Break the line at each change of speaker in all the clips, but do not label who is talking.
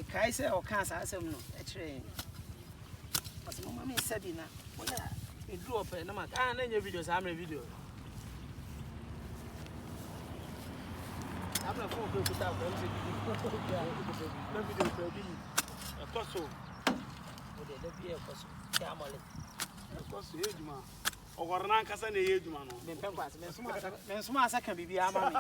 Kai say or cancer asem no e kire as mama me said na oya e do up na ma na nya videos am video abna phone ko kuta ko am say na video ko bi e koso o de bi e koso ya mole e koso e djuma o gorna nkasa na e djuma no me pen kwase me suma asa kan bibi ama me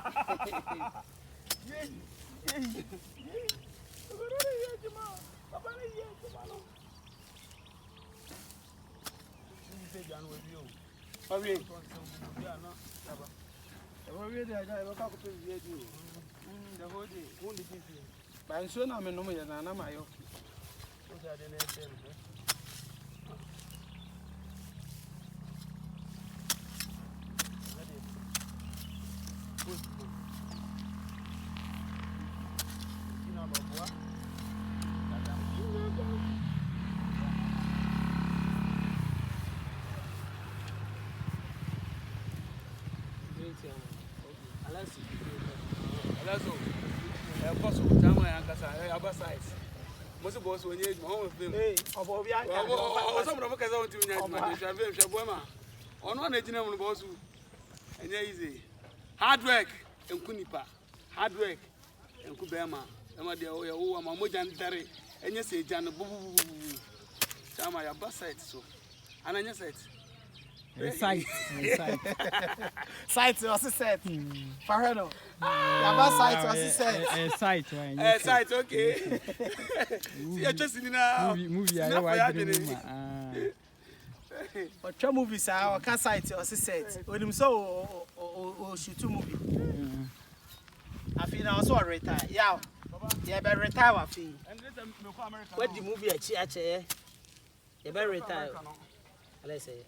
Alaso e posso tama ya nkasa e aba size mo se boss onye ejuma ho fem obo bi aka o so mo mo kaza wonti nya ejuma de sha fem sha bo ma ono na ejina mo boss enye easy hard work enku nipa hard work enku be ma e ma de o ya wo ma mo jan dare enye se jan bu tama ya ba site so ananya site site was set Farhano ya site was set site okay see you just in now movie I but two movies are can site was set when him so o shoot movie I feel now so retire yeah be retire wa fi what the movie achi you be retire let's say